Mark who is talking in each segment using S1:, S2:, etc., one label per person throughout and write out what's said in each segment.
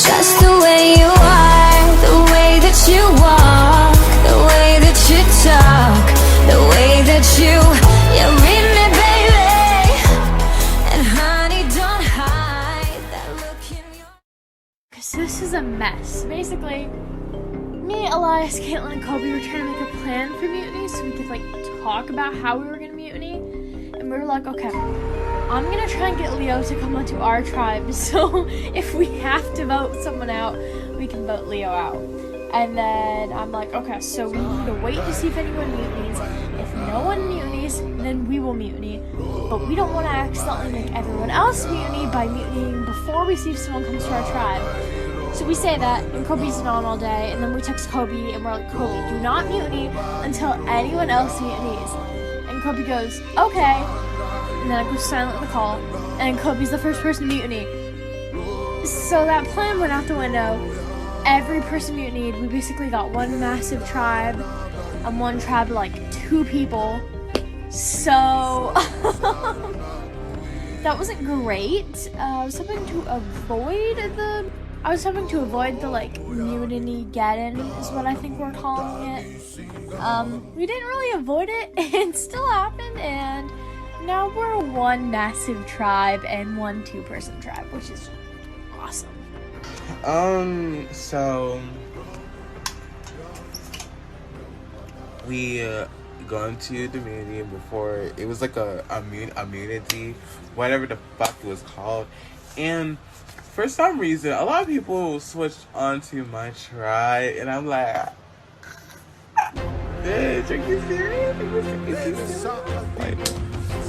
S1: Just the way you are, the way that you walk, the way that you talk, the way that you read me, baby. And honey, don't hide that look in your...
S2: Cause this is a mess. Basically, me, Elias, Caitlin, and Kobe were trying to make a plan for mutiny so we could like talk about how we were gonna mutiny. And we were like, okay, I'm gonna try and get Leo to come onto our tribe, so if we have to vote someone out, we can vote Leo out. And then I'm like, okay, so we need to wait to see if anyone mutinies. If no one mutinies, then we will mutiny. But we don't want to accidentally make everyone else mutiny by mutinying before we see if someone comes to our tribe. So we say that, and Kobe's on all day, and then we text Kobe, and we're like, Kobe, do not mutiny until anyone else mutinies. And Kobe goes, okay. And then I go silent in the call, and Kobe's the first person to mutiny. So that plan went out the window. Every person mutinied. We basically got one massive tribe, and one tribe like 2 people. So that wasn't great. I was hoping to avoid the like mutiny get-in is what I think we're calling it. We didn't really avoid it. It still happened, and now we're one massive tribe and one 2-person tribe, which is awesome.
S3: So we gone to the meeting before. It was like a immunity, whatever the fuck it was called, and for some reason, a lot of people switched onto my tribe, and I'm like, bitch, are you serious? Like,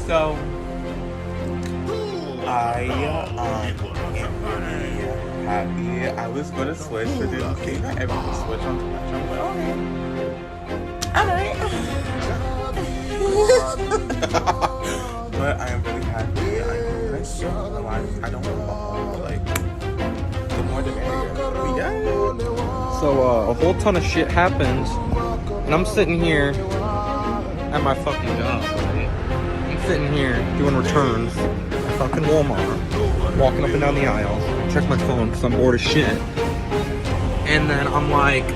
S3: so I am really happy. I was gonna switch, but then okay, not everyone switch onto my tribe. I'm like, alright. But I am really happy. I don't want to like the more the merrier. We got it.
S4: So a whole ton of shit happens, and I'm sitting here at my fucking job, right? I'm sitting here doing returns at fucking Walmart, walking up and down the aisles, check my phone because I'm bored as shit. And then I'm like,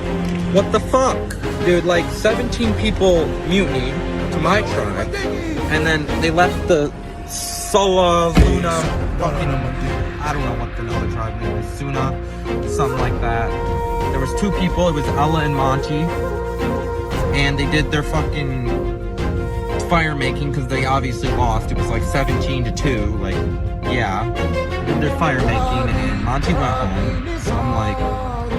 S4: what the fuck? Dude, like 17 people mutinied to my tribe, and then they left the Sola, Luna, fucking, I don't know what the other tribe name is, Suna, something like that. There was 2 people, it was Ella and Monty, and they did their fucking fire making because they obviously lost. It was like 17-2, like, yeah. They did their fire making, and Monty went home, so I'm like,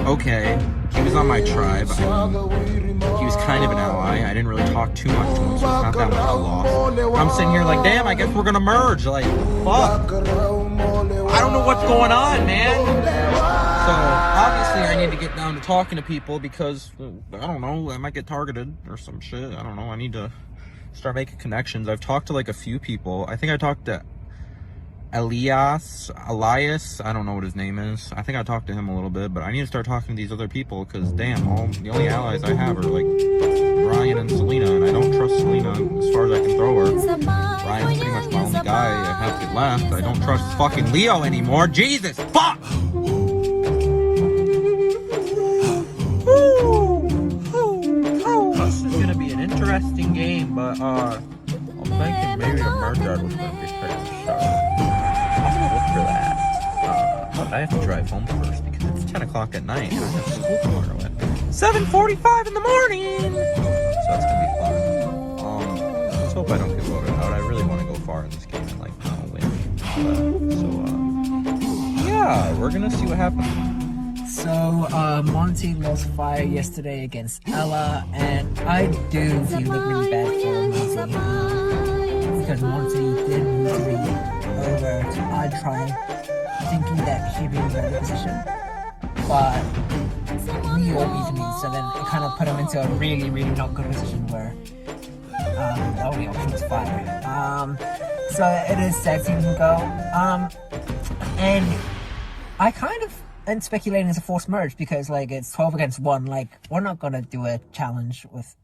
S4: okay. He was on my tribe. He was kind of an ally. I didn't really talk too much to him, so it's not that much of a loss. I'm sitting here like, damn, I guess we're gonna merge. Like, fuck. I don't know what's going on, man. So, obviously, I need to get down to talking to people because, I don't know, I might get targeted or some shit. I don't know. I need to start making connections. I've talked to, like, a few people. I think I talked to Elias, I don't know what his name is. I think I talked to him a little bit, but I need to start talking to these other people because, damn, the only allies I have are, like, Brian and Selena, and I don't trust Selena as far as I can throw her. Brian's pretty much my only guy I have to get left. I don't trust fucking Leo anymore. Jesus, fuck! This is gonna be an interesting game, but, I'm thinking maybe the merge guard was gonna be pretty sharp. Look for that. But I have to drive home first because it's 10 o'clock at night and I have school tomorrow at 7:45 in the morning. So that's gonna be fun. Let's hope I don't get voted out. I really want to go far in this game and like win. Yeah, we're gonna see what happens.
S5: So, Monty lost fire yesterday against Ella, and I do feel like really bad for Monty. Because Monty did move me over to our tribe, thinking that he'd be in a better position. But we all beat me, so then it kind of put him into a really, really not good position where the only option was fire. So it is sad seeing him go. And I kind of am speculating it's a forced merge because like it's 12 against 1. Like we're not gonna do a challenge with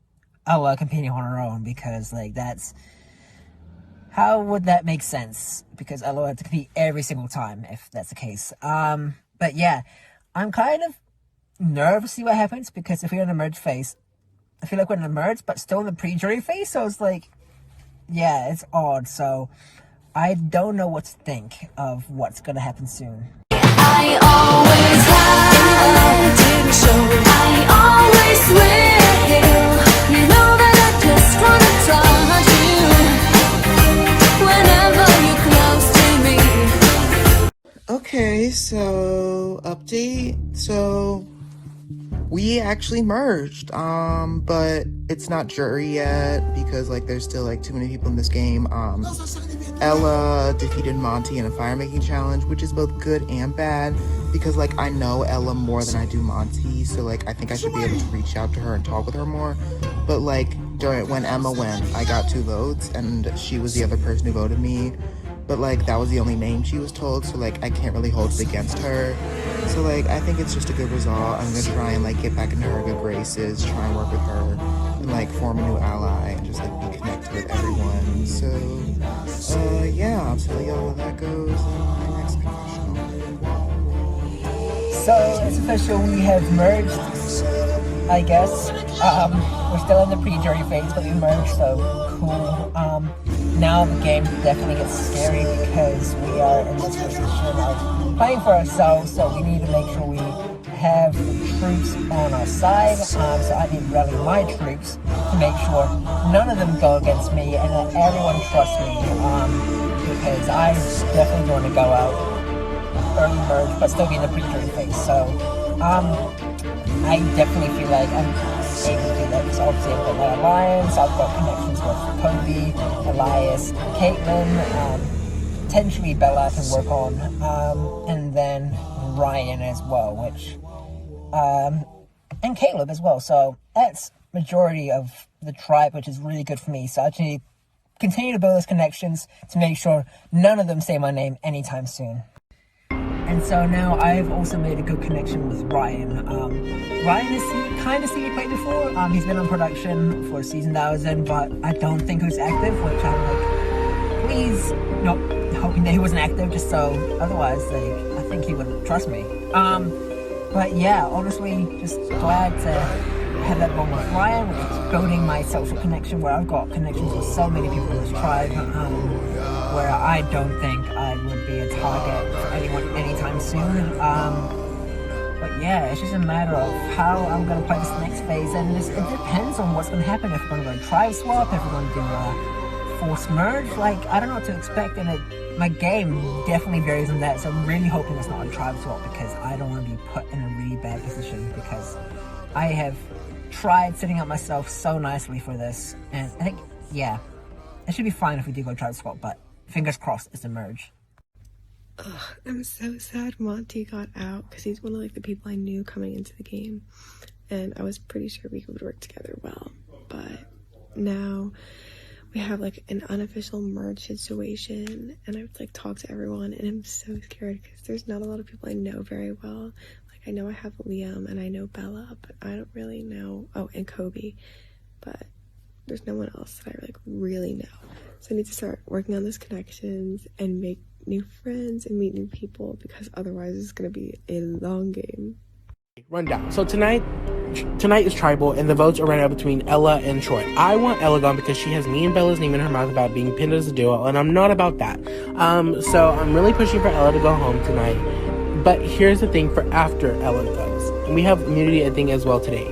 S5: Ella competing on her own because like that's, how would that make sense? Because Ella had to compete every single time if that's the case. But yeah, I'm kind of nervous to see what happens, because if we're in the merge phase, I feel like we're in the merge, but still in the pre-jury phase, so it's like, yeah, it's odd, so I don't know what to think of what's gonna happen soon.
S1: I always have, didn't show it. I always will. You know that I just wanna touch you whenever you're close to me.
S6: Okay, so update. So we actually merged, but it's not jury yet because like there's still like too many people in this game. Ella defeated Monty in a fire making challenge, which is both good and bad because like I know Ella more than I do Monty, so like I think I should be able to reach out to her and talk with her more. But like when Emma went, I got 2 votes and she was the other person who voted me. But like that was the only name she was told, so like I can't really hold it against her. So like I think it's just a good result. I'm gonna try and like get back into her good graces, try and work with her, and like form a new ally and just like be connected with everyone. So yeah, I'll tell y'all how that goes in my next confessional.
S5: So it's official, we have merged, I guess. We're still in the pre-jury phase, but we merged, so cool. Now the game definitely gets scary because we are in this position of fighting for ourselves, so we need to make sure we have the troops on our side. So I need to rally my troops to make sure none of them go against me and that everyone trusts me, because I definitely want to go out early merge but still be in the pre-jury phase. So I definitely feel like I'm able to do that because obviously I've got my alliance, I've got connections with Kobe, Elias, Caitlyn, potentially Bella I can work on, and then Ryan as well, which and Caleb as well. So that's majority of the tribe, which is really good for me. So I just need to continue to build those connections to make sure none of them say my name anytime soon. And so now I've also made a good connection with Ryan. Ryan has kind of seen me play before. He's been on production for Season 1000, but I don't think he was active, which I'm like, please, no, hoping that he wasn't active, just so otherwise, like, I think he would trust me. But yeah, honestly, just glad to have that bond with Ryan, which is building my social connection where I've got connections with so many people in this tribe, where I don't think I would be a target for anyone anytime soon. But yeah, it's just a matter of how I'm going to play this next phase, and it depends on what's going to happen. If we're going to go tribe swap, if we're going to do a forced merge, like, I don't know what to expect, and my game definitely varies on that, so I'm really hoping it's not a tribe swap, because I don't want to be put in a really bad position, because I have tried setting up myself so nicely for this, and I think, yeah, it should be fine if we do go tribe swap, but fingers crossed it's a merge.
S7: Ugh, I'm so sad Monty got out because he's one of like the people I knew coming into the game, and I was pretty sure we would work together well. But now we have like an unofficial merge situation, and I've like talked to everyone, and I'm so scared because there's not a lot of people I know very well. Like I know I have Liam and I know Bella, but I don't really know. Oh, and Kobe, but there's no one else that I like really know. So I need to start working on those connections and make new friends and meet new people, because otherwise it's going to be a long game.
S8: Rundown. So tonight is tribal, and the votes are right now between Ella and Troy. I want Ella gone because she has me and Bella's name in her mouth about being pinned as a duo, and I'm not about that. So I'm really pushing for Ella to go home tonight. But here's the thing for after Ella goes. And we have immunity, I think, as well today.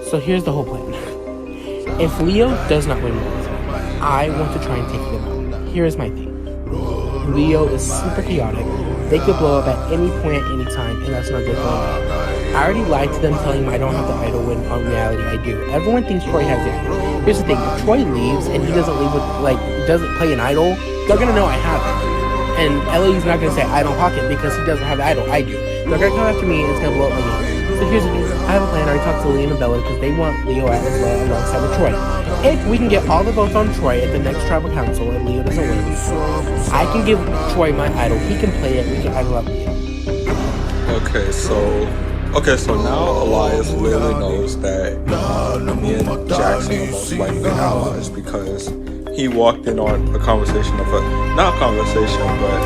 S8: So here's the whole plan. If Leo does not win more, I want to try and take them out. Here is my thing. Leo is super chaotic. They could blow up at any point at any time, and that's not good for me. I already lied to them telling them I don't have the idol when on reality I do. Everyone thinks Troy has the idol. Here's the thing, if Troy leaves and he doesn't leave with, like, doesn't play an idol, they're gonna know I have it. And Ellie's not gonna say I don't pocket because he doesn't have the idol, I do. They're gonna come after me and it's gonna blow up my game. So here's the thing, I have a plan. I already talked to Liam and Bella because they want Leo out as well alongside with Troy. If we can get all the votes on Troy at the next tribal council and Leo doesn't win, I can give Troy my idol. He can play it. We can idol up Leo.
S9: Okay, so now Elias literally knows that me and Jackson are most likely allies because he walked in on a conversation of not a conversation, but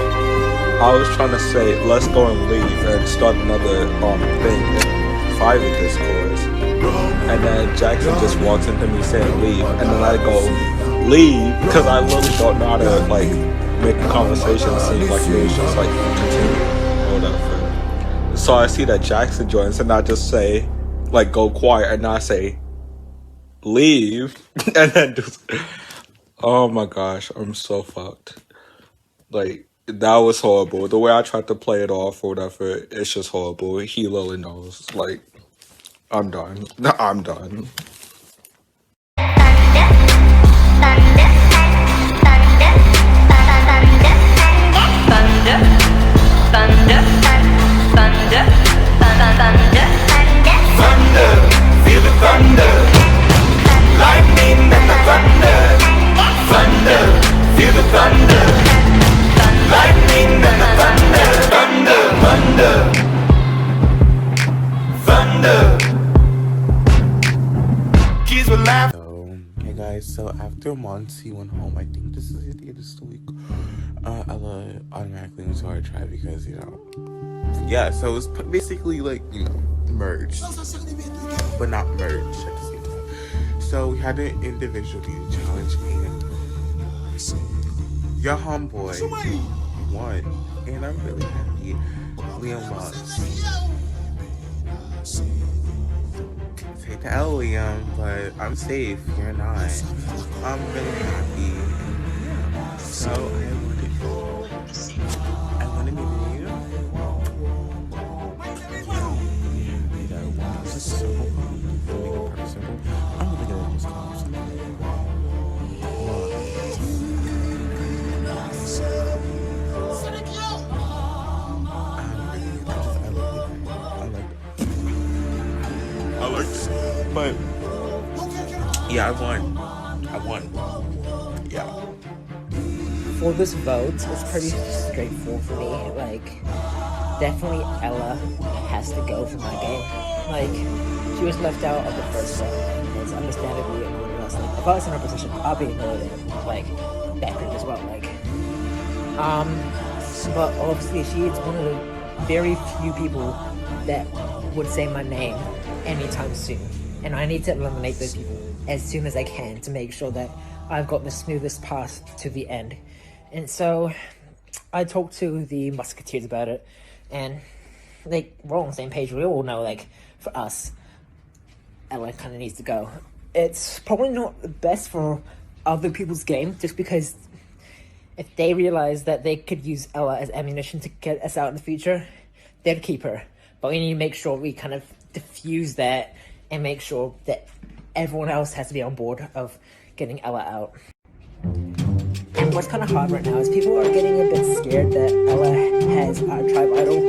S9: I was trying to say, let's go and leave and start another thing in private discourse. And then Jackson just walks into me saying leave. And then I go, leave? Because I literally don't know how to, like, make a conversation seem like it was just, like, continue or whatever. So I see that Jackson joins and I just say, like, go quiet. And I say, leave. And then just, oh my gosh, I'm so fucked. Like, that was horrible. The way I tried to play it off or whatever, it's just horrible. He literally knows. Like, I'm done. I'm done.
S1: Feel the thunder, lightning and the thunder. Thunder, feel the thunder, lightning and the thunder. Thunder, thunder, thunder. Kids will laugh.
S3: Hey guys, so after Monty went home, I think this is the end of this week. Ella automatically went to our tribe because, you know, yeah, so it was basically like, you know, merged, but not merged at the same time. So we had an individual beauty challenge, and your homeboy won, and I'm really happy. Liam lost. Take the L, Liam, but I'm safe. You're not. I'm really happy. So I want to meet you. I'm really gonna just call I like it. But yeah, I won. Yeah.
S5: For this vote, it's pretty straightforward for me. Like, definitely Ella has to go for my game. Like, she was left out of the first one, and it's understandably annoying us. Like, if I was in her position, I'd be annoyed at, like, that group as well. Like, but obviously she is one of the very few people that would say my name anytime soon. And I need to eliminate those people as soon as I can to make sure that I've got the smoothest path to the end. And so I talked to the Musketeers about it, and like, we're all on the same page. We all know, like, for us, Ella kind of needs to go. It's probably not the best for other people's game, just because if they realize that they could use Ella as ammunition to get us out in the future, they'd keep her. But we need to make sure we kind of diffuse that and make sure that everyone else has to be on board of getting Ella out. And what's kind of hard right now is people are getting a bit scared that Ella has a tribe idol.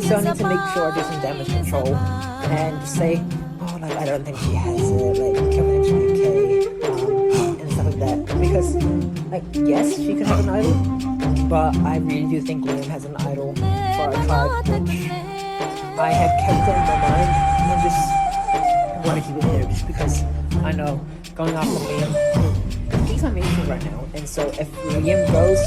S5: So I need to make sure I do some damage control and just say, oh, like, I don't think she has it, like, everything's okay, and stuff like that. Because, like, yes, she could have an idol, but I really do think Liam has an idol for our tribe, which I have kept it in my mind, and just want to keep it there, just because I know going after Liam, he's my main thing right now, and so if Liam goes,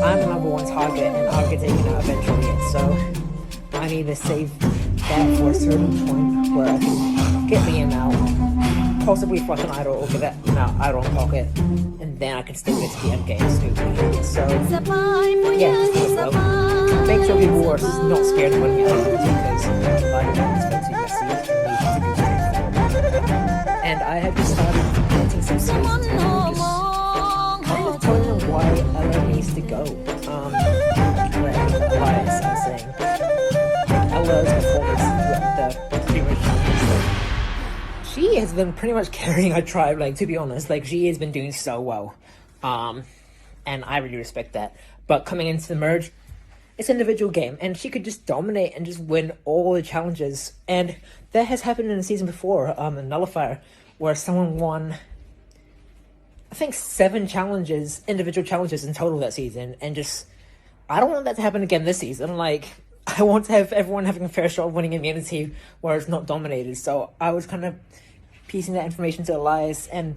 S5: I'm the number one target, and I'll get taken out eventually, and so I need to save that for a certain point where I can get Liam out, possibly flush an idol or get that idol in pocket, and then I can still get to the end game smoothly. So yeah, just make sure people are not scared of winning out because I don't expect to see it to be straightforward. And I have just started planting some seeds and just kind of telling them why Ella needs to go. Elias, I was saying, Ella's performance the previous champions, she has been pretty much carrying our tribe, like, to be honest, like, she has been doing so well. And I really respect that. But coming into the merge, it's an individual game, and she could just dominate and just win all the challenges. And that has happened in the season before, in Nullifier, where someone won, I think, 7 challenges, individual challenges in total that season, and just, I don't want that to happen again this season. Like, I want to have everyone having a fair shot of winning immunity where it's not dominated. So I was kind of piecing that information to Elias, and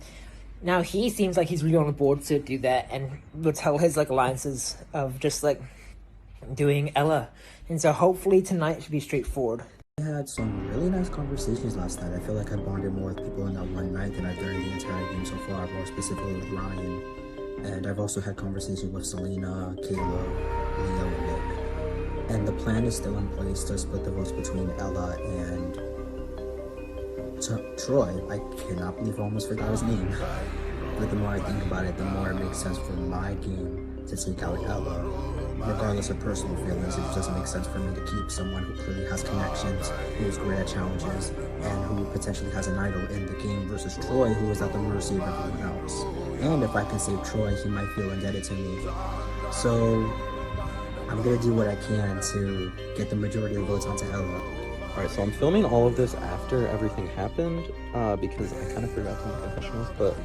S5: Now he seems like he's really on the board to do that, and will tell his like alliances of just like doing Ella. And so hopefully tonight should be straightforward.
S10: I had some really nice conversations last night. I feel like I bonded more with people in that one night than I've done in the entire game so far, more specifically with Ryan. And I've also had conversations with Selena, Kayla, Leo, and Nick. And the plan is still in place to split the votes between Ella and Troy. I cannot believe I almost forgot his name. But the more I think about it, the more it makes sense for my game to take out Ella. Regardless of personal feelings, it doesn't make sense for me to keep someone who clearly has connections, who is great at challenges, and who potentially has an idol in the game versus Troy, who is at the mercy of everyone else. And if I can save Troy, he might feel indebted to me. So I'm gonna do what I can to get the majority of the votes onto Ella.
S4: Alright, so I'm filming all of this after everything happened, because I kind of forgot to make confessionals, but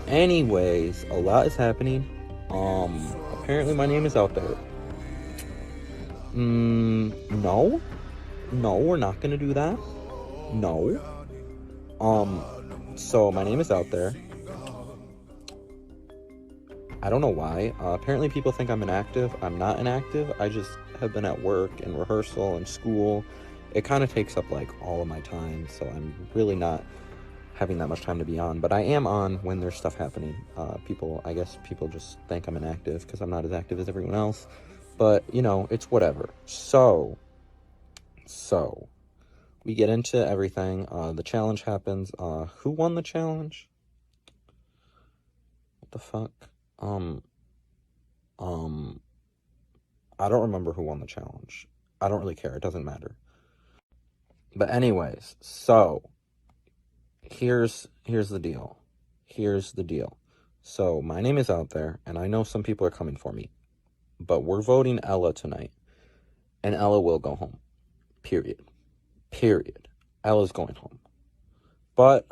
S4: anyways, a lot is happening. Apparently my name is out there. No, we're not gonna do that. No. So my name is out there. I don't know why. Apparently people think I'm inactive. I'm not inactive. I just have been at work and rehearsal and school. It kind of takes up like all of my time, so I'm really not having that much time to be on. But I am on when there's stuff happening. I guess people just think I'm inactive because I'm not as active as everyone else. But, you know, it's whatever. So, we get into everything. The challenge happens. Who won the challenge? What the fuck? I don't remember who won the challenge. I don't really care. It doesn't matter. But anyways, so, here's the deal. So, my name is out there, and I know some people are coming for me. But we're voting Ella tonight. And Ella will go home. Period. Ella's going home. But,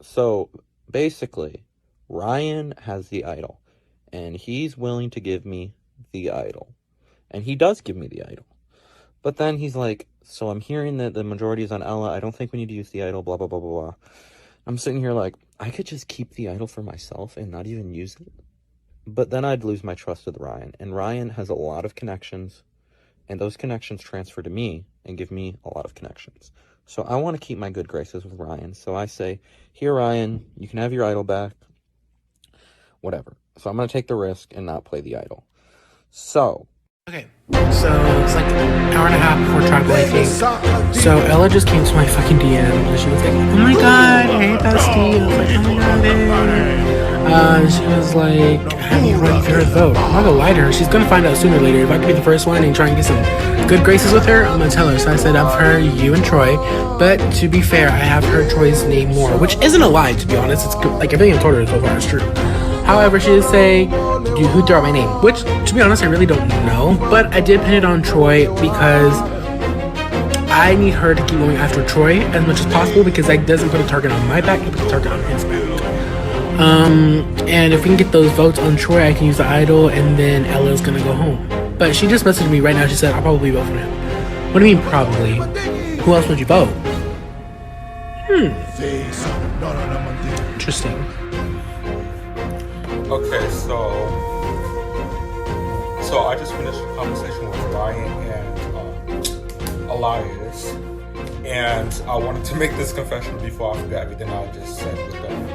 S4: so, basically, Ryan has the idol. And he's willing to give me the idol. And he does give me the idol. But then he's like, so I'm hearing that the majority is on Ella. I don't think we need to use the idol, blah, blah, blah, blah, blah. I'm sitting here like, I could just keep the idol for myself and not even use it. But then I'd lose my trust with Ryan. And Ryan has a lot of connections. And those connections transfer to me and give me a lot of connections. So I want to keep my good graces with Ryan. So I say, here, Ryan, you can have your idol back. Whatever. So I'm going to take the risk and not play the idol. So.
S8: Okay, so it's like an hour and a half before Tribal, I think. So Ella just came to my fucking DM and she was like, oh my god, hey bestie. I was like, oh my god, hey. She was like, have you run through her vote? I'm not gonna lie to her. She's gonna find out sooner or later. If I can be the first one and try and get some good graces with her, I'm gonna tell her. So I said, I've heard you and Troy. But to be fair, I have heard Troy's name more, which isn't a lie, to be honest. It's like everything I've told her so far is true. However, she did say, who threw out my name? Which, to be honest, I really don't know. But I did pin it on Troy because I need her to keep going after Troy as much as possible because that doesn't put a target on my back, it puts a target on his back. And if we can get those votes on Troy, I can use the idol and then Ella's gonna go home. But she just messaged me right now. She said, I'll probably vote for him. What do you mean, probably? Who else would you vote? Interesting.
S9: Okay, so I just finished a conversation with Ryan and Elias, and I wanted to make this confession before I forget everything I just said with them.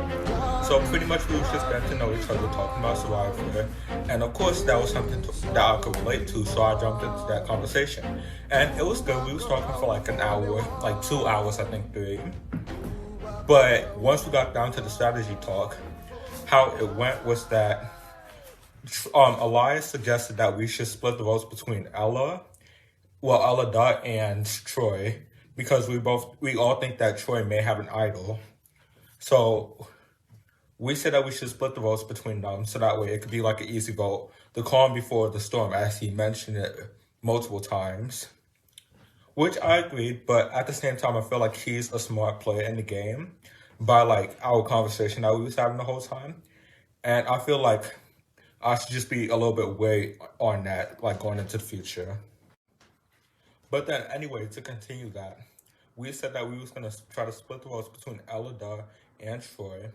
S9: So pretty much we was just getting to know each other, talking about Survivor, and of course that was something that I could relate to, so I jumped into that conversation. And it was good. We was talking for like an hour, like 2 hours, I think 3. But once we got down to the strategy talk, how it went was that Elias suggested that we should split the votes between Ella Dot and Troy, because we all think that Troy may have an idol. So we said that we should split the votes between them, so that way it could be like an easy vote. The calm before the storm, as he mentioned it multiple times. Which I agreed, but at the same time, I feel like he's a smart player in the game by like our conversation that we was having the whole time. And I feel like I should just be a little bit wary on that, like going into the future. But then anyway, to continue that, we said that we was gonna try to split the votes between Elida and Troy.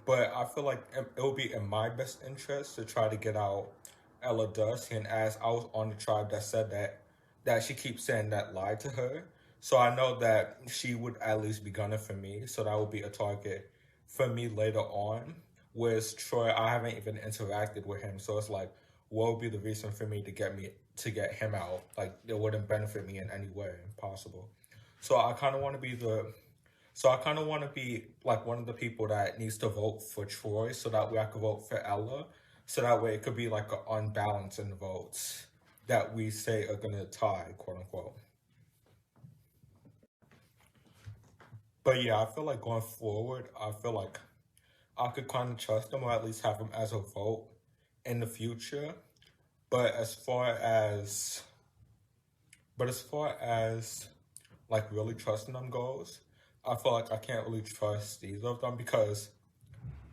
S9: But I feel like it would be in my best interest to try to get out Ella Dust, and as I was on the tribe that said that she keeps saying that lied to her. So I know that she would at least be gunning for me. So that would be a target for me later on. Whereas Troy, I haven't even interacted with him. So it's like, what would be the reason for me to get him out? Like, it wouldn't benefit me in any way possible. So I kind of want to be like one of the people that needs to vote for Troy, so that way I could vote for Ella. So that way it could be like an unbalance in the votes that we say are gonna tie, quote unquote. But yeah, I feel like going forward, I feel like I could kind of trust him, or at least have him as a vote in the future. But as far as like really trusting them goes, I feel like I can't really trust either of them, because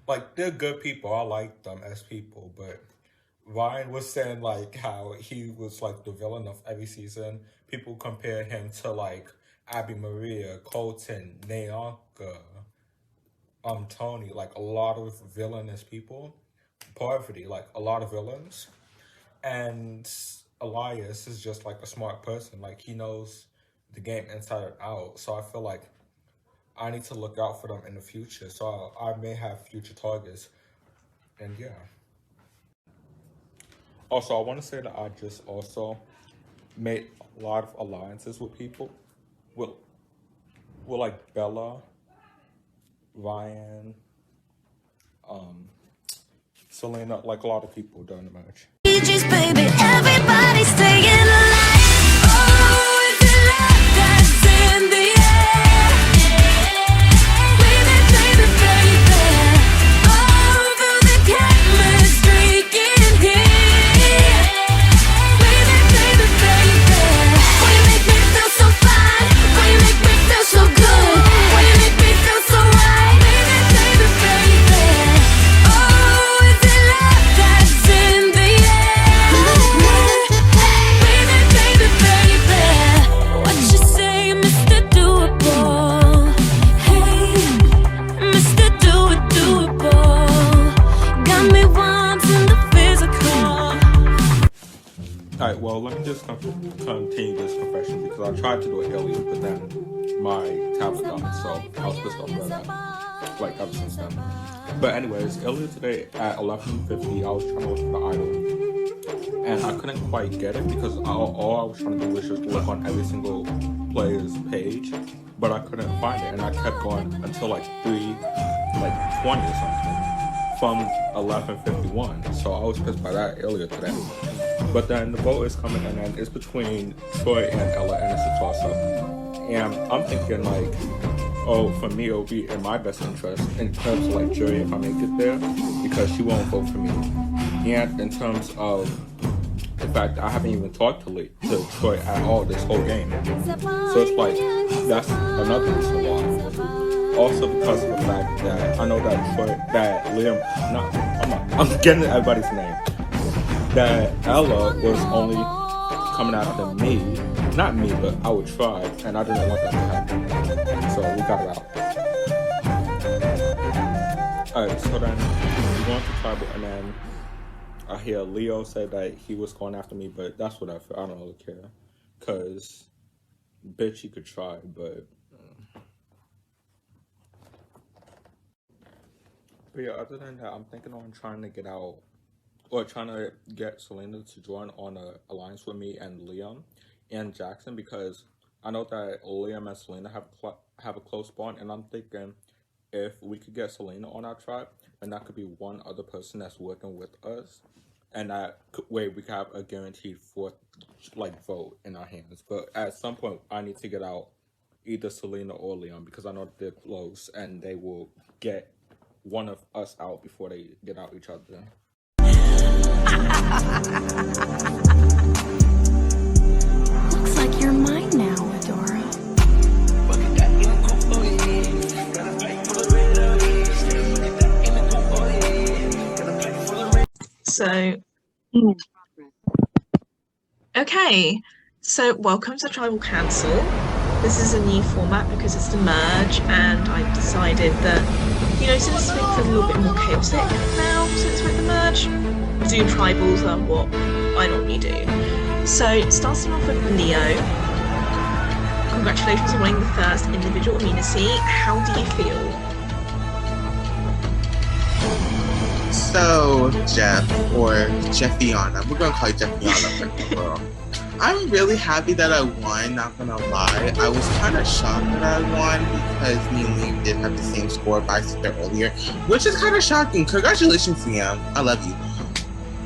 S9: like they're good people. I like them as people, but Ryan was saying like how he was like the villain of every season. People compare him to like Abby Maria, Colton, Nayanka, Tony, like a lot of villainous people. Poverty, like a lot of villains. And Elias is just like a smart person. Like he knows the game inside and out. So I feel like I need to look out for them in the future. So I may have future targets. And yeah. Also, I want to say that I just also made a lot of alliances with people. With like Bella, Ryan, Selena, like a lot of people during the match.
S1: Just baby, everybody's staying alive. Oh, it's a love that's in the air. Baby, baby, baby. Oh, feel the chemistry in here. Baby, baby, baby. Why you make me feel so fine? Why you make me feel so good? Why you make me feel so right? Baby, baby, baby. Oh, it's a love that's in the air. Baby, baby, baby. What you say, Mr. Doable? Hey, Mr. Doable. Got me wanting the physical.
S9: Alright, well, let me just continue this confession, because I tried to do it earlier, but then my tablet died, so I was pissed off about that. Like, ever since then. But anyways, earlier today at 11:50, I was trying to look for the idol, and I couldn't quite get it, because all I was trying to do was just look on every single player's page, but I couldn't find it, and I kept going until like 3:20 or something, from 11:51, so I was pissed by that earlier today. But then the vote is coming in, and it's between Troy and Ella, and it's a toss-up. And I'm thinking like, oh, for me, it'll be in my best interest in terms of like jury if I make it there, because she won't vote for me. And in terms of the fact that I haven't even talked to Troy at all this whole game. So it's like, that's another reason why. Also because of the fact that I know that I'm getting everybody's name. That Ella was only coming after me, not me, but our tribe, and I didn't want that to happen. So we got it out. Alright, so then we going to tribal, and then I hear Leo say that he was going after me, but that's what I feel. I don't really care. Cause bitch, you could try, but yeah, other than that, I'm thinking on trying to get out, or trying to get Selena to join on an alliance with me and Liam and Jackson, because I know that Liam and Selena have a close bond, and I'm thinking if we could get Selena on our tribe, and that could be one other person that's working with us, and that way we could have a guaranteed fourth vote in our hands. But at some point, I need to get out either Selena or Liam, because I know that they're close, and they will get one of us out before they get out each other.
S1: Looks like you're mine now, Adora.
S11: So, okay, so welcome to Tribal Council. this is a new format because it's the merge, and I decided that, you know, since things are a little bit more chaotic now, since we're at the merge, do tribals are what I normally do. So, starting off with Leo, congratulations on winning the first individual immunity. How do you feel?
S3: So, Jeff, or Jeffiana, we're gonna call you Jeffiana for now. I'm really happy that I won, not gonna lie. I was kind of shocked that I won because me and Liam did have the same score by there earlier, which is kind of shocking. Congratulations, Liam. I love you,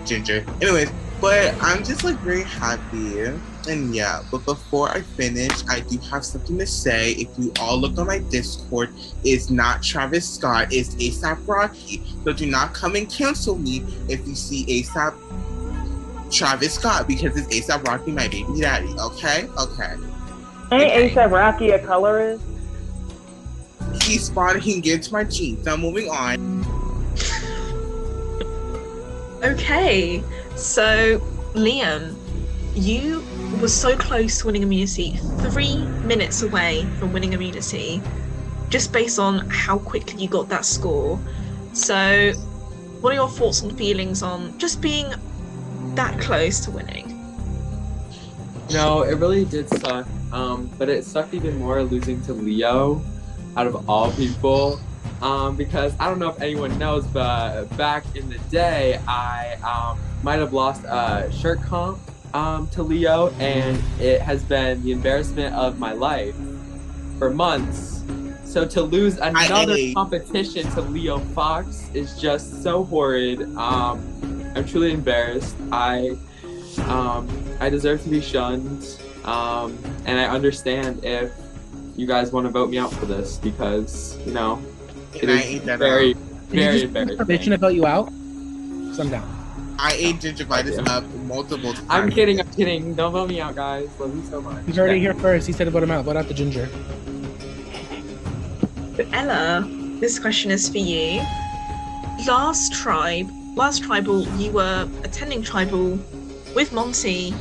S3: Ginger. Anyways, but I'm just like very happy. And yeah, but before I finish, I do have something to say. If you all look on my Discord, it's not Travis Scott, it's ASAP Rocky. So do not come and cancel me if you see ASAP Travis Scott, because it's ASAP Rocky, my baby daddy. Okay? Okay.
S12: Ain't ASAP Rocky a colorist?
S3: He's spotted, he can get into my jeans. Now moving on.
S11: Okay, so Liam, you were so close to winning immunity, 3 minutes away from winning immunity, just based on how quickly you got that score. So, what are your thoughts and feelings on just being that close to winning?
S13: No, it really did suck, but it sucked even more losing to Leo out of all people, because I don't know if anyone knows, but back in the day, I might have lost a shirt comp to Leo, and it has been the embarrassment of my life for months. So to lose another competition to Leo Fox is just so horrid. I'm truly embarrassed. I deserve to be shunned, and I understand if you guys want to vote me out for this, because, you know, it is very, very embarrassing.
S8: Permission to vote you out? So I'm down.
S3: I ate gingivitis up multiple times.
S13: I'm kidding, I'm kidding. Don't vote me out, guys. Love you so much.
S8: He's already here first. He said to vote him out. Vote out the ginger.
S11: Ella, this question is for you. Last tribal, you were attending tribal with Monty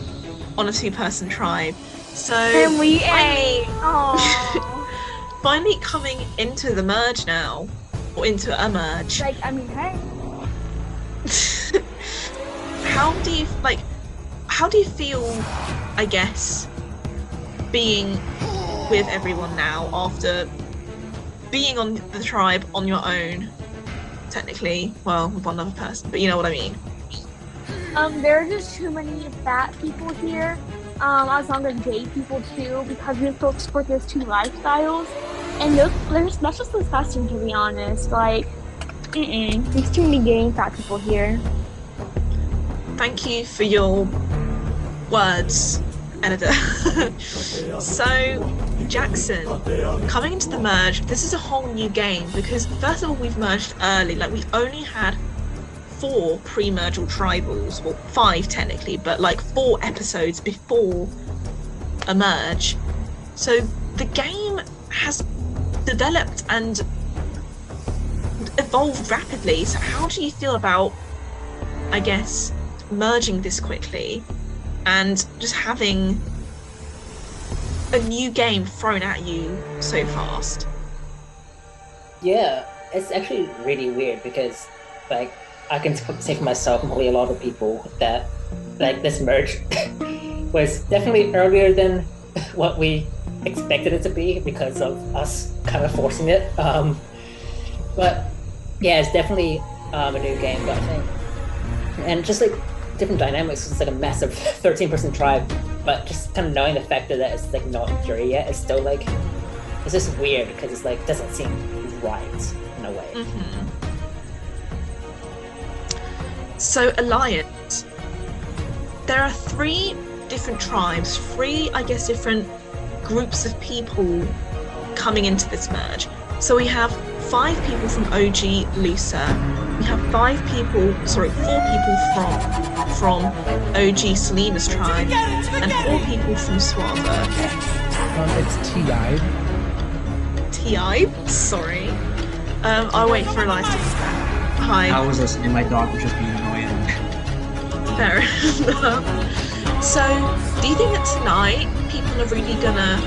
S11: on a 2-person tribe. So
S2: And we ate.
S11: Finally coming into the merge now, or into a merge.
S2: Like, I mean, hey.
S11: How do you feel, I guess, being with everyone now after being on the tribe on your own? Technically, well, with one other person, but you know what I mean.
S2: There are just too many fat people here, as long as gay people too, because we still support those 2 lifestyles, and that's just disgusting, to be honest. Like, there's too many gay and fat people here.
S11: Thank you for your words, editor. So, Jackson, coming into the merge, this is a whole new game, because first of all, we've merged early. Like, we only had 4 pre-merge tribals, well, 5 technically, but like 4 episodes before a merge. So the game has developed and evolved rapidly. So how do you feel about, I guess, merging this quickly and just having a new game thrown at you so fast?
S14: Yeah, it's actually really weird because, like, I can say for myself and probably a lot of people that, like, this merge was definitely earlier than what we expected it to be because of us kind of forcing it. But yeah, it's definitely a new game, but I think, and just like different dynamics. It's like a massive 13-person tribe, but just kind of knowing the fact that it's like not jury yet, it's still like, it's just weird because it's like doesn't seem right in a way.
S11: Mm-hmm. So Alliance, there are 3 different tribes, 3, I guess, different groups of people coming into this merge. So we have 5 people from OG Lusa, we have 4 people from OG Selena's tribe, and 4 people from Swaba.
S8: It's T.I.
S11: T.I.? Sorry. I'll wait for Elias to come back. Hi.
S10: I was listening, my dog was just being annoying.
S11: Fair enough. So, do you think that tonight people are really gonna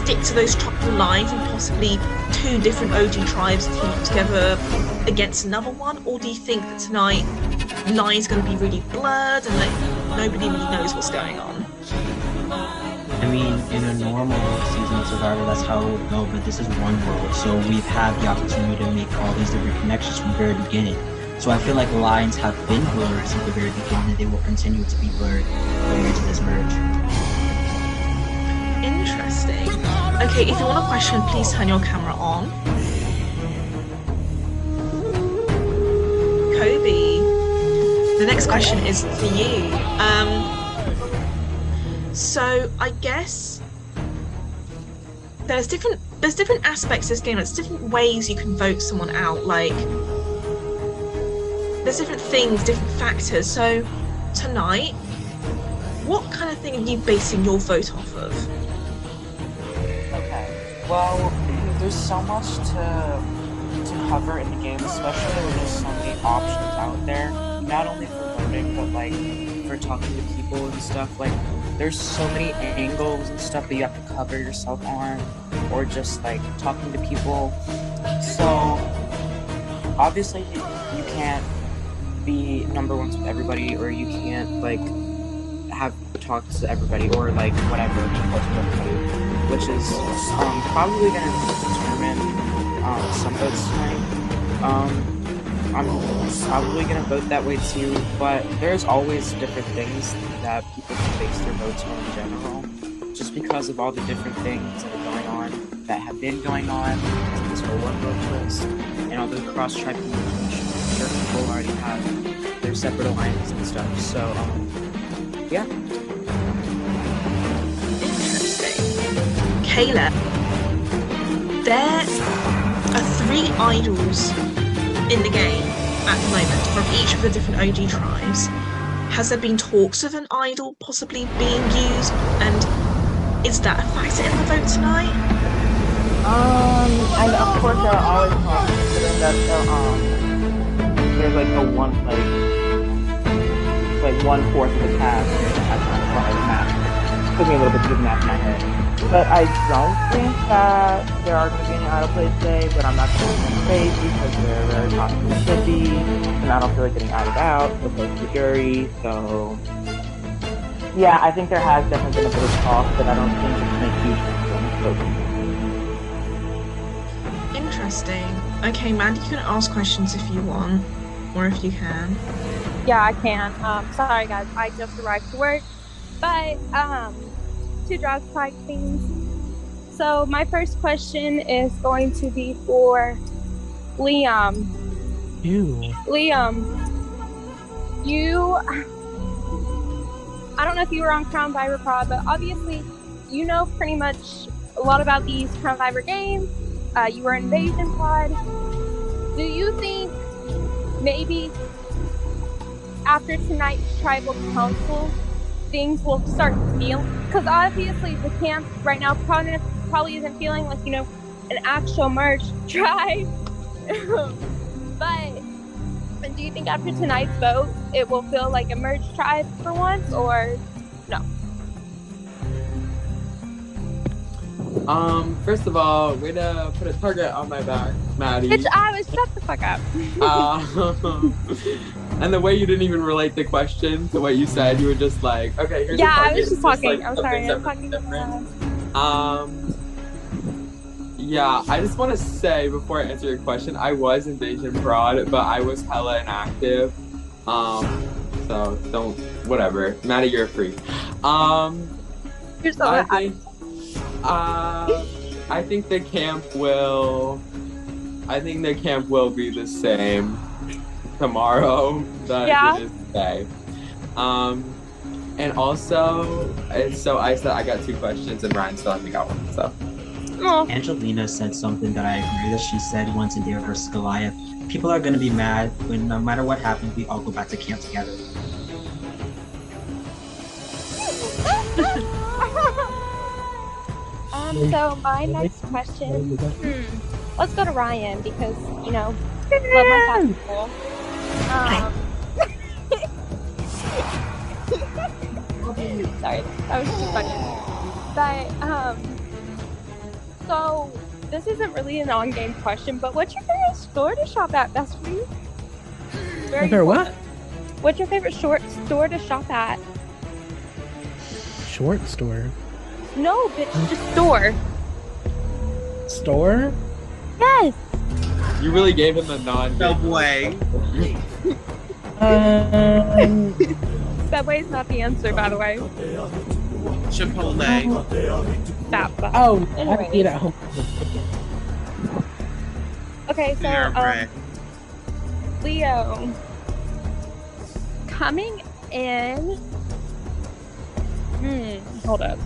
S11: stick to those tribal lines and possibly two different OG tribes team up together against another one, or do you think that tonight lines going to be really blurred and like nobody really knows what's going on?
S10: I mean, in a normal season of Survivor, that's how it would go, but this is one world, so we've had the opportunity to make all these different connections from the very beginning. So I feel like lines have been blurred since the very beginning, and they will continue to be blurred going into this merge.
S11: Interesting. Okay, if you want a question, please turn your camera on. Kobe, the next question is for you. So I guess there's different aspects of this game. There's different ways you can vote someone out. Like there's different things, different factors. So tonight, what kind of thing are you basing your vote off of?
S15: Okay. Well, there's so much to cover in the game, especially when there's so many options out there. Not only for voting, but like for talking to people and stuff. Like there's so many angles and stuff that you have to cover yourself on, or just like talking to people. So obviously you can't be number ones with everybody, or you can't like have talks to everybody, or like whatever, be close to everybody, which is probably gonna determine some votes tonight. I'm probably gonna vote that way too, but there's always different things that people can base their votes on in general, just because of all the different things that are going on, that have been going on, this whole one vote twist, and all the cross-tribe communication. I'm sure people already have their separate alliances and stuff, so yeah.
S11: Interesting. Kayla, there are 3 idols in the game at the moment from each of the different OG tribes. Has there been talks of an idol possibly being used, and is that a factor in the vote tonight?
S12: And of course there are always talks, considering that there's like a one, like 1/4 of the cast at the map. Took me a little bit to do the math in my head. But I don't think that there are going to be any idle plays today, but I'm not going to go crazy because they're very possibly should be, and I don't feel like getting idled out, so close to the jury, so yeah, I think there has definitely been a bit of talk, but I don't think it's going to make huge difference.
S11: Interesting. Okay, Mandy, you can ask questions if you want, or if you can.
S16: Yeah, I can. Sorry guys, I just arrived to work, but 2 drag fight queens. So my first question is going to be for Liam. Liam, you, I don't know if you were on Crownvivor Prod, but obviously you know pretty much a lot about these Crownvivor games. You were in Invasion Pod. Do you think maybe after tonight's tribal council things will start feeling, because obviously the camp right now probably isn't feeling like, you know, an actual merge tribe. But do you think after tonight's vote it will feel like a merge tribe for once, or no?
S13: First of all, way to put a target on my back, Maddie.
S16: Bitch, I was shut the fuck up.
S13: And the way you didn't even relate the question to what you said, you were just like, okay, here's
S16: yeah,
S13: the target.
S16: I was just talking.
S13: Like,
S16: I'm sorry, I'm talking
S13: different. Yeah, I just want to say before I answer your question, I was Invasion Prod, but I was hella inactive. So don't, whatever. Maddie, you're free.
S16: You're so
S13: I think the camp will be the same tomorrow that it is today. And also, so I said I got 2 questions and Ryan still hasn't got one. So
S10: Angelina said something that I agree with. She said once in David versus Goliath, people are going to be mad when no matter what happens, we all go back to camp together.
S16: So my next question, let's go to Ryan because, you know, love my fat people. Sorry, that was just funny. But So, this isn't really an on-game question, but what's your favorite store to shop at, best friend? Very
S8: favorite what?
S16: important. What's your favorite short store to shop at?
S8: Short store.
S16: No, bitch, just store.
S8: Store?
S16: Yes.
S13: You really gave him the non.
S3: Subway.
S16: Subway's not the answer, by the way.
S3: Chipotle.
S16: Stop.
S8: Oh, I
S16: Anyways.
S8: eat at home.
S16: Okay, so
S3: Right.
S16: Leo, coming in. Hold up.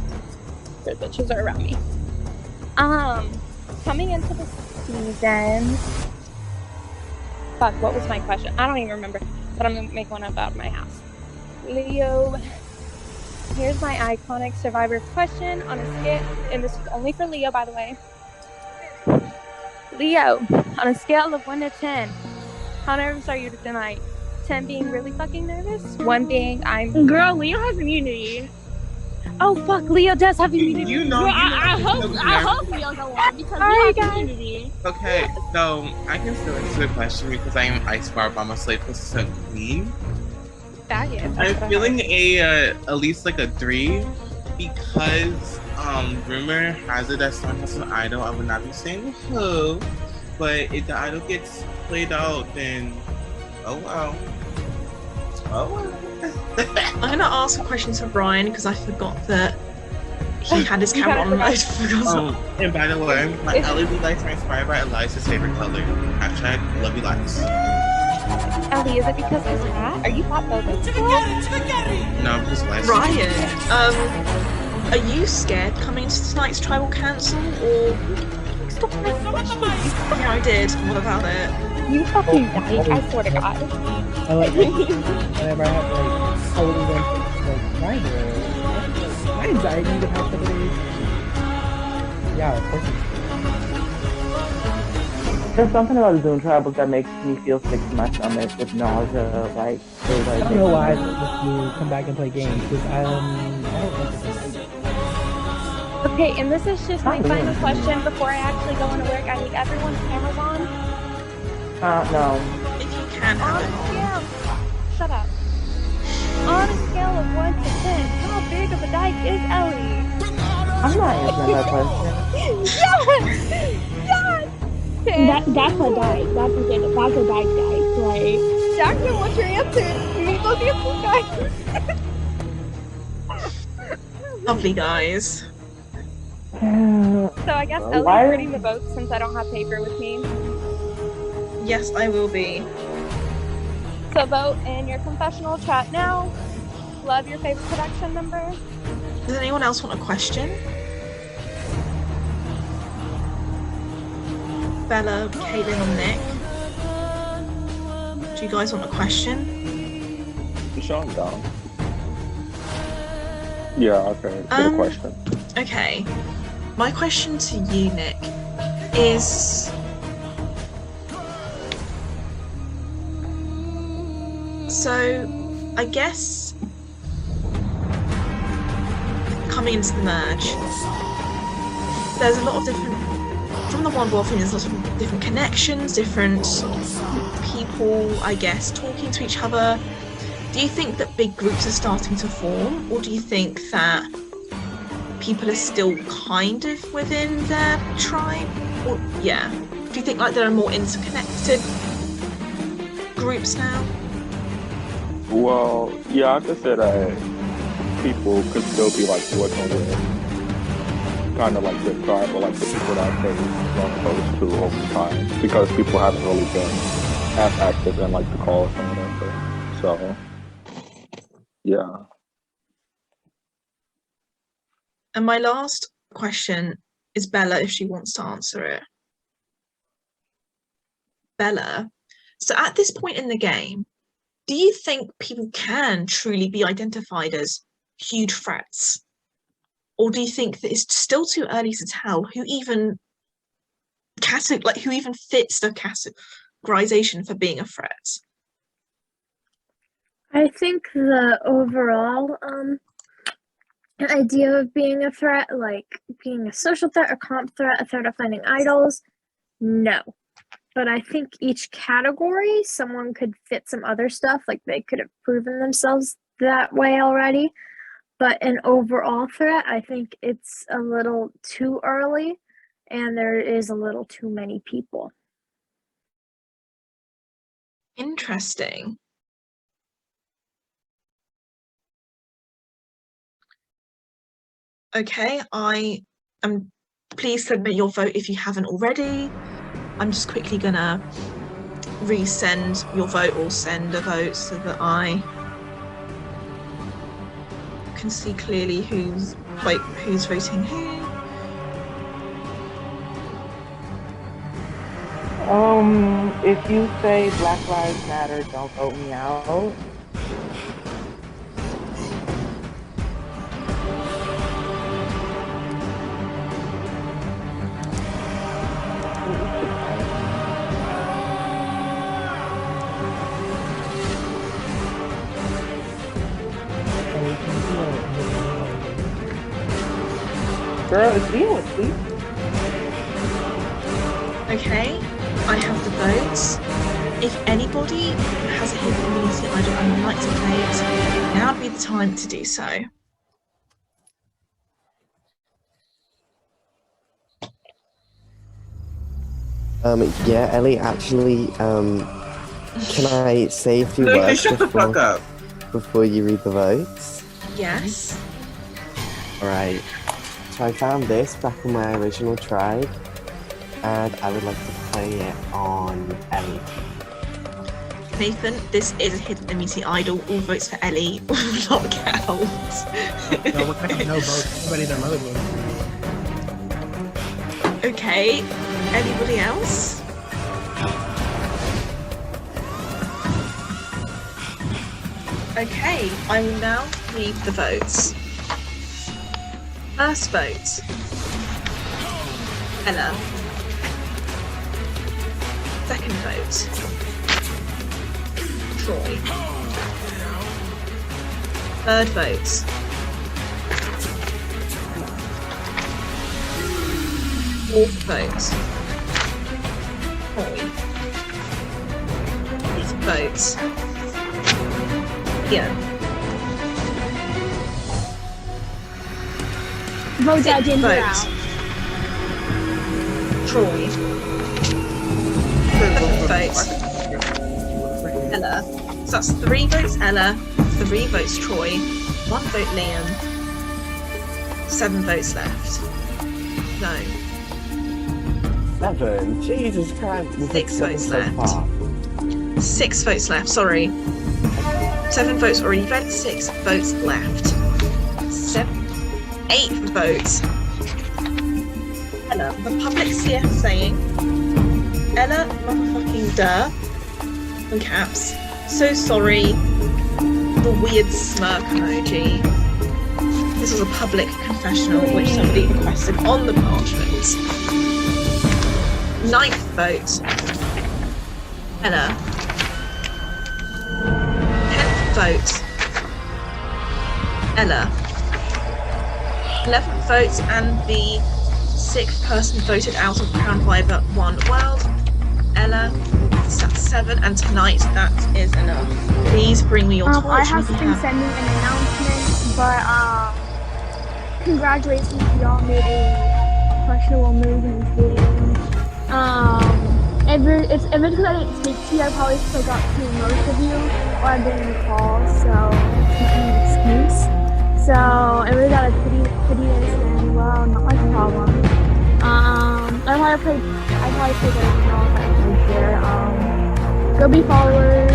S16: The bitches are around me. Coming into the season. Fuck, what was my question? I don't even remember, but I'm gonna make one up out of my house. Leo, here's my iconic Survivor question on a scale, and this is only for Leo, by the way. Leo, on a scale of 1 to 10, how nervous are you tonight? 10 being really fucking nervous, 1 being I'm.
S2: Girl, Leo has immunity.
S16: Oh fuck, Leo does have immunity.
S3: You know,
S2: Girl,
S3: you know.
S2: I hope Leo don't won because Leo has immunity.
S3: Okay, so I can still answer the question because I am Ice Bar by my slave persistent queen.
S16: Faggot.
S3: I'm feeling at least like a 3 because rumor has it that someone has an idol. I would not be saying who, but if the idol gets played out, then oh well. Oh well.
S11: I'm gonna ask a question to Brian because I forgot that he had his camera on. I forgot.
S3: Oh, and by the way, my LED lights are inspired by Eliza's favorite color. Hashtag love you lights.
S16: Ellie, is it because he's fat? Are you fat phobic?
S3: No, because Eliza.
S11: Ryan, are you scared coming to tonight's tribal council or?
S16: Stop
S11: Yeah, I did. What about it?
S16: You fucking died, I swear to God.
S5: I like whenever I have like totally like my anxiety the past couple days. Yeah, of course.
S12: There's something about Zoom tribals that makes me feel sick to my stomach with nausea, like.
S5: I don't know why you come back and play games because I don't like this.
S16: Okay, and this is just my final question before I actually go into work. I need everyone's cameras on.
S12: No.
S11: If you can have it on.
S16: Shut up. On a scale of 1 to 10, how big of a dyke is Ellie?
S12: I'm not answering that question.
S16: Yes!
S2: That's a dyke. That's a dyke, right?
S16: Jackson, what's your answer? You need those answers, guys.
S11: Lovely guys.
S16: So I guess Ellie's reading the votes since I don't have paper with me.
S11: Yes, I will be.
S16: So vote in your confessional chat now. Love your favorite production member.
S11: Does anyone else want a question? Bella, Caitlin, or Nick? Do you guys want a question?
S9: Sean down. Yeah, okay. Good question.
S11: Okay. My question to you, Nick, is so I guess coming into the merge, there's a lot of different, from the one world thing, there's lots of different connections, different people, I guess, talking to each other. Do you think that big groups are starting to form, or do you think that people are still kind of within their tribe? Or yeah, do you think like there are more interconnected groups now?
S9: Well, yeah, I could say that people could still be like working with kind of like the tribe or like the people that they run close to over time, because people haven't really been as active in like the calls and whatever. So yeah.
S11: And my last question is Bella, if she wants to answer it. Bella, so at this point in the game, do you think people can truly be identified as huge threats? Or do you think that it's still too early to tell who even who even fits the categorization for being a threat?
S2: I think the overall an idea of being a threat, like being a social threat, a comp threat, a threat of finding idols. No. But I think each category, someone could fit some other stuff, like they could have proven themselves that way already. But an overall threat, I think it's a little too early, and there is a little too many people.
S11: Interesting. Okay, I am. Please submit your vote if you haven't already. I'm just quickly gonna resend your vote or send a vote so that I can see clearly who's voting who.
S12: If you say Black Lives Matter, don't vote me out. Girl, it's being with sleep.
S11: Okay, I have the votes. If anybody has a hidden immunity idol and would like to play it, now would be the time to do so.
S17: Yeah, Ellie, actually, can I say a few
S3: No,
S17: words
S3: shut the fuck up.
S17: before you read the votes?
S11: Yes.
S17: Alright. So I found this back on my original tribe, and I would like to play it on Ellie.
S11: Nathan, this is a hidden immunity idol. All votes for Ellie will not count.
S8: No, we're gonna have no votes. Everybody in their mode.
S11: Okay, anybody else? Okay, I will now read the votes. First vote, Ella. Second vote, Troy. Third vote, fourth vote, Troy. Fifth vote, Ian.
S2: Vote that
S11: Sixth
S2: didn't
S11: vote,
S2: out.
S11: Troy. Seventh vote, Ella. So that's 3 votes Ella, 3 votes Troy, 1 vote Liam, 7 votes left. No.
S17: 7? Jesus Christ. We've
S11: 6
S17: had
S11: votes
S17: seven so
S11: left.
S17: far.
S11: 6 votes left, sorry. 7 votes already read, 6 votes left. 8th vote. Ella, the public CS saying, Ella motherfucking duh, in caps, so sorry, the weird smirk emoji. This was a public confessional which somebody requested on the parchment. 9th vote, Ella. 10th vote, Ella. 11th vote, and the 6th person voted out of Crownvivor 1 World, Ella. That's 7, and tonight that is enough. Please bring me your torch.
S18: I have been sending an announcement, but congratulations, y'all made a questionable move in this game. If it's because I didn't speak to you, I probably still got to most of you, or I've been in the call, so it's not an excuse. So I really got a pity and well, not my problem. I probably played everything else I played there. Go be followers.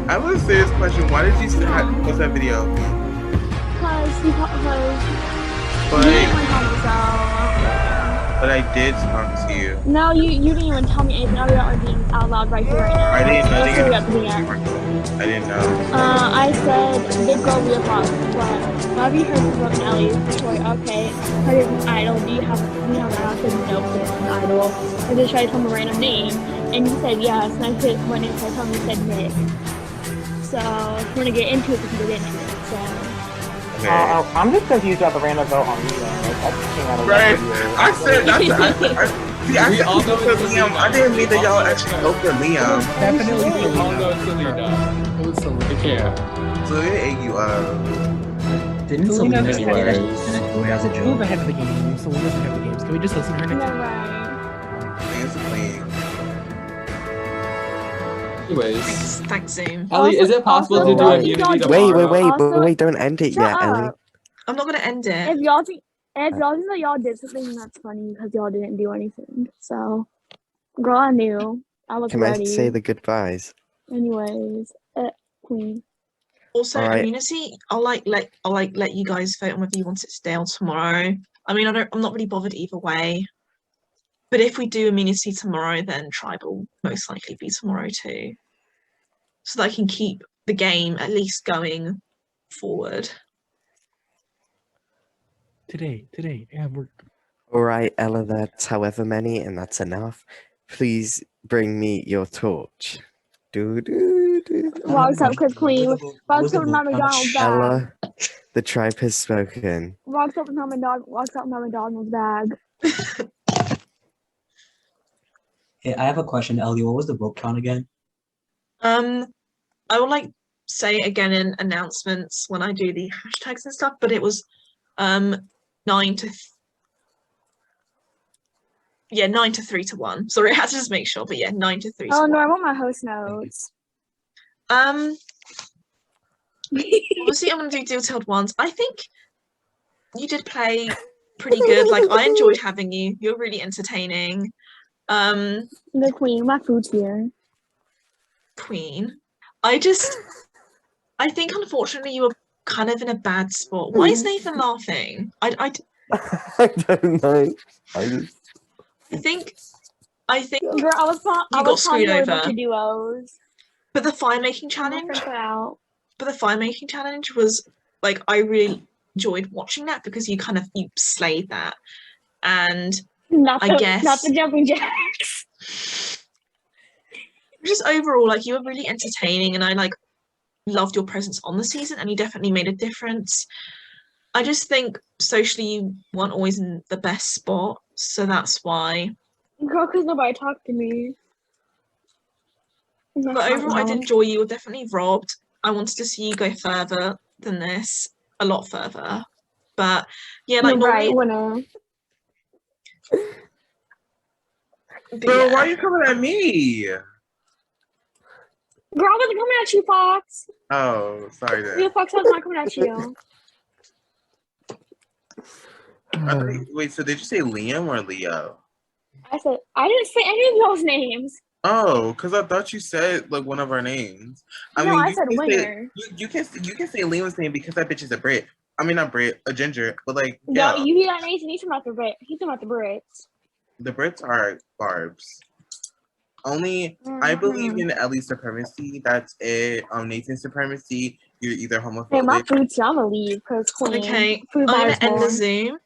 S3: I have a serious question. Why did you post that video?
S18: Because you
S3: But
S18: didn't want to help us out.
S3: But I did talk to you.
S18: No, you didn't even tell me anything other than being out loud right here, right now.
S3: I didn't know.
S18: I
S3: I didn't know.
S18: I said big girl real talk, but have you heard from Ellie? Troy, okay. Heard of an idol? Do you have that? I said no, it's an idol. I just tried to tell him a random name, and he said yes. And I said when I told him, he said Nick. So if you want to get into it, we can get into it. So
S3: Okay.
S12: I'm just confused about the random vote on Leo. Like, that just came out of
S3: Right.
S12: nowhere.
S3: I said I said
S13: all know
S3: for
S13: it's
S3: Liam.
S13: Selena.
S3: I didn't mean that y'all actually vote for Liam.
S8: Definitely
S13: We all know
S8: Selena.
S13: it's Selena.
S8: It was Selena.
S13: Yeah.
S3: So they ate you up.
S10: Didn't
S8: Selena's
S10: Selena say
S8: ahead
S10: that
S8: of
S10: she was gonna do it as a
S8: Selena's
S10: joke?
S8: ahead of the game. Selena's ahead of the games. Can we just listen to her next
S18: Yeah,
S8: time?
S18: right.
S3: Thanks for playing.
S13: Anyways,
S11: Thanks, Zoom.
S13: Ellie, is it possible
S18: Also,
S13: to do
S18: y'all
S13: immunity
S18: think y'all
S13: tomorrow?
S18: Also,
S17: don't end it
S18: shut
S17: yet,
S18: up.
S17: Ellie.
S11: I'm not gonna end it.
S18: If y'all think that y'all did something, that's funny because y'all didn't do anything. So, girl, I knew. I was
S17: Can
S18: ready.
S17: I say the goodbyes?
S18: Anyways, Queen.
S11: Also,
S17: All right.
S11: immunity. I'll let you guys vote on whether you want it today or tomorrow. I mean, I'm not really bothered either way. But if we do immunity tomorrow, then tribal will most likely be tomorrow too, so that I can keep the game at least going forward.
S8: Today. Yeah, we're.
S17: All right, Ella, that's however many, and that's enough. Please bring me your torch.
S18: Walks up because Queen. Walks up with my McDonald's bag.
S17: Ella, the tribe has spoken.
S18: Walks up with my McDonald's bag.
S10: Hey, I have a question, Ellie. What was the vote count again?
S11: I will say it again in announcements when I do the hashtags and stuff, but it was 9 to 3 to 1. Sorry, I had to just make sure, but yeah, 9 to 3 to 1.
S18: Oh no, I want my host notes.
S11: Obviously I'm gonna do detailed ones. I think you did play pretty good. Like, I enjoyed having you. You're really entertaining.
S18: The Queen, my food's here.
S11: Queen. I think unfortunately you were kind of in a bad spot. Why is Nathan laughing? I
S17: don't know.
S11: think
S18: Girl, I was
S11: got screwed
S18: a bunch
S11: over.
S18: of duos.
S11: But the fire making challenge was like, I really enjoyed watching that because you slayed that. And
S18: not
S11: I guess
S18: not the jumping jacks.
S11: just overall, like, you were really entertaining, and I loved your presence on the season, and you definitely made a difference. I just think socially you weren't always in the best spot, so that's why.
S18: Girl, because nobody talked to me.
S11: But overall, I did enjoy you. You were definitely robbed. I wanted to see you go further than this, a lot further. But yeah, like, normally.
S18: Winner.
S3: Bro, why are you coming at me?
S18: Girl, I wasn't coming at you, Fox.
S3: Oh, sorry then.
S18: You, Fox, I was not coming at you.
S3: Wait, so did you say Liam or Leo?
S18: I didn't say any of those names.
S3: Oh, because I thought you said like one of our names.
S18: No, I said
S3: you
S18: winner.
S3: You can say Liam's name because that bitch is a Brit. I mean, not Brit, a ginger. But like,
S18: No,
S3: yeah,
S18: you hear that name? He's talking about the Brit. He's talking about the Brits.
S3: the Brits are barbs. Only I believe in Ellie's supremacy. That's it. Nathan's supremacy. You're either homophobic.
S18: Hey, my food's I'm gonna leave because Queen.
S11: Okay,
S18: Food
S11: I'm
S18: matters
S11: gonna end the
S18: more.
S11: Zoom.